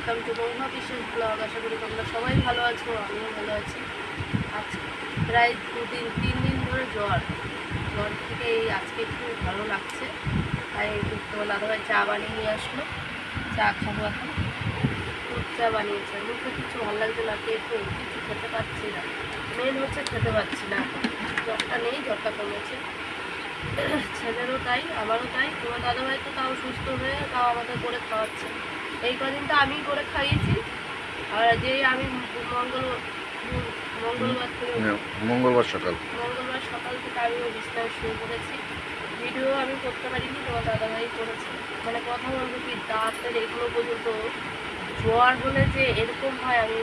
Welcome to মহুয়া বিশ্বাস blog. আশা করি তোমরা সবাই ভালো আছো, আমিও ভালো আছি। আজ প্রায় 3 দিন ধরে জ্বর থেকে আজকে একটু ভালো লাগছে। তাই তোমার দাদাভাই চা বানিয়ে নিয়ে আসলো, চা খাবো এখন। দুধ চা বানিয়েছে, মুখে কিছু ভালো লাগছে না, পেটে কিছু খেতে পারছি না। মেন হচ্ছে খেতে পারছি না, জ্বরটা নেই, জ্বরটা কমেছে। ছেলেরও তাই, আমারও তাই। তোমার দাদাভাই তো তাও সুস্থ হয়ে তাও আমাদের করে খাওয়াচ্ছে। এই কদিন তো আমিই করে খাইয়েছি। আর যেই আমি মঙ্গলবার সকাল থেকে আমিও বিছনায় শুরু করেছি। ভিডিও আমি করতে পারিনি, তোমার দাদাভাই করেছে। মানে কথা বলবো কি, দাঁতের এগুলো পর্যন্ত জ্বর হলে যে এরকম হয় আমি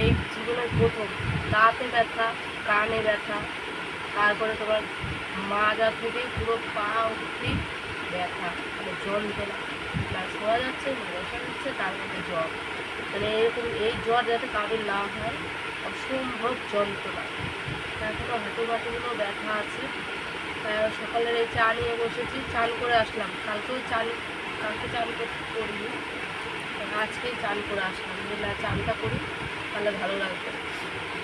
এই জীবনের প্রথম। দাঁতে ব্যথা, কানে ব্যথা, তারপরে তোমার মাজা থেকে পুরো পা অবধি ব্যথা, মানে যন্ত্রণা, না শোয়া যাচ্ছে না বসা যাচ্ছে, তার মধ্যে জ্বর। মানে এরকম এই জ্বর যাতে কারোর না হয়, অসম্ভব যন্ত্রণা। এখনও হাঁটুগুলো ব্যথা আছে। সকালের এই চা নিয়ে বসেছি, চান করে আসলাম। কালকে চান করিনি, আজকেই চান করে আসলাম। যে না, চানটা করি তাহলে ভালো লাগবে।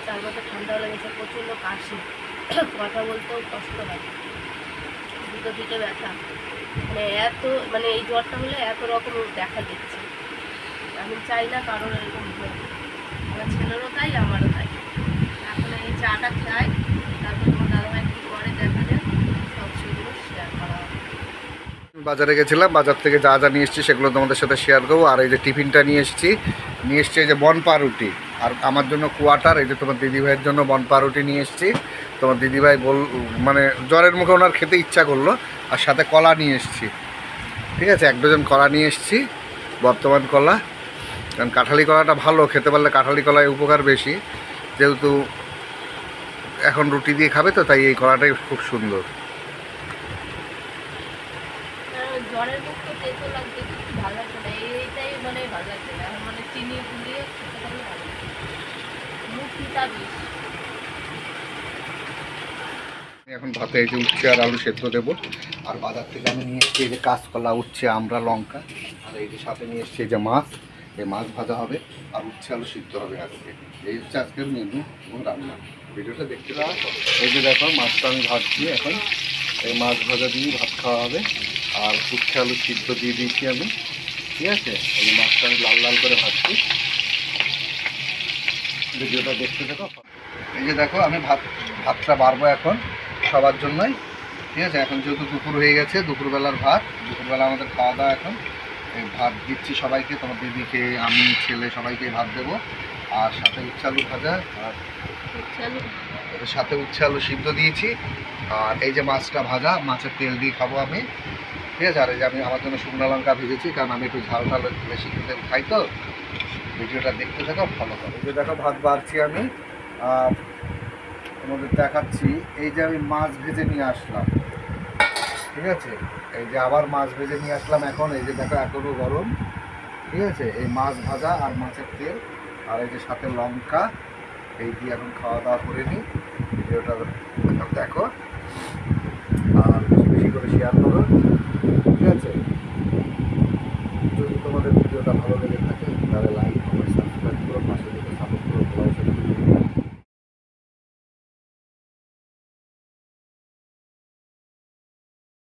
তার মধ্যে ঠান্ডাও লেগেছে, প্রচণ্ড কাশি, কথা বলতেও কষ্ট লাগে, দুটো দিকে ব্যথা। মানে এই জ্বরটা হলে এত রকম দেখা দিচ্ছে। আমি চাই না কারোর এরকম হোক, আমার ছেলেরও তাই, আমারও তাই। এখন এই চাটা খাই, তারপর তোমার দাদাভাই কী করে দেখা যায়, সব সেগুলো শেয়ার করা হবে। বাজারে গেছিলাম, বাজার থেকে যা যা নিয়ে এসেছি সেগুলো তোমাদের সাথে শেয়ার করবো। আর এই যে টিফিনটা নিয়ে এসেছি এই যে বনপা রুটি, আর আমার জন্য কোয়াটার। এই যে তোমার দিদিভাইয়ের জন্য বনপা রুটি নিয়ে এসেছি। তোমার দিদিভাই মানে জ্বরের মুখে ওনার খেতে ইচ্ছা করলো, আর সাথে কলা নিয়ে এসেছি। ঠিক আছে, 1 ডজন কলা নিয়ে এসেছি, বর্তমান কলা। কারণ কাঁঠালি কলাটা ভালো, খেতে পারলে কাঁঠালি কলায় উপকার বেশি। যেহেতু এখন রুটি দিয়ে খাবে তো, তাই এই কলাটাই খুব সুন্দর। জ্বরের মুখ তো তেতো লাগছে, কিছু ভালো লাগছে না, এইটাই মানে ভালো লাগছে না। এখন মানে চিনি গুলিয়ে খেতে পারলে ভালো লাগছে, মুখ পিতা বিষ। এখন ভাতে এই যে উচ্ছে আর আলু সেদ্ধ দেবো। আর বাজার থেকে আমি নিয়ে এসেছি এই যে কাঁচকলা, উচ্ছে, আমরা, লঙ্কা। আর এই যে সাথে নিয়ে এসেছি এই যে মাছ, এই মাছ ভাজা হবে আর উচ্ছে আলু সিদ্ধ হবে আজকে। এই হচ্ছে আজকের মেনু এবং রান্না। ভিডিওটা দেখতে পাবো। এই যে দেখো, মাছটা আমি ভাজছি এখন। এই মাছ ভাজা দিয়ে ভাত খাওয়া হবে। আর উচ্ছে আলু সিদ্ধ দিয়ে দিয়েছি আমি। ঠিক আছে, এই মাছটা আমি লাল লাল করে ভাজছি। ভিডিওটা দেখতে থাকো। এই যে দেখো, আমি ভাতটা বাড়বো এখন সবার জন্যই। ঠিক আছে, এখন যেহেতু দুপুর হয়ে গেছে, দুপুরবেলার ভাত, দুপুরবেলা আমাদের খাওয়া দাওয়া। এখন এই ভাত দিচ্ছি সবাইকে, তোমার দিদিকে, আমি, ছেলে সবাইকে ভাত দেবো। আর সাথে উচ্ছে আলু ভাজা, আর সাথে উচ্ছে আলু সিদ্ধ দিয়েছি। আর এই যে মাছটা ভাজা, মাছের তেল দিয়ে খাবো আমি। ঠিক আছে, আর এই যে আমি আমার জন্য শুকনো লঙ্কা ভেজেছি, কারণ আমি একটু ঝাল ঝাল বেশি খেতে খাই তো। ভিডিওটা দেখতে থাকো, ফলো করো। এই যে দেখো, ভাত বাড়ছি আমি। আর তোমাদের দেখাচ্ছি, এই যে আমি মাছ ভেজে নিয়ে আসলাম। ঠিক আছে, এই যে আবার মাছ ভেজে নিয়ে আসলাম এখন। এই যে দেখো, এখনও গরম। ঠিক আছে, এই মাছ ভাজা আর মাছের তেল, আর এই যে সাথে লঙ্কা, এই দিয়ে এখন খাওয়া দাওয়া করে নিই। ভিডিওটা দেখো আর বেশি বেশি করে শেয়ার করো। ঠিক আছে।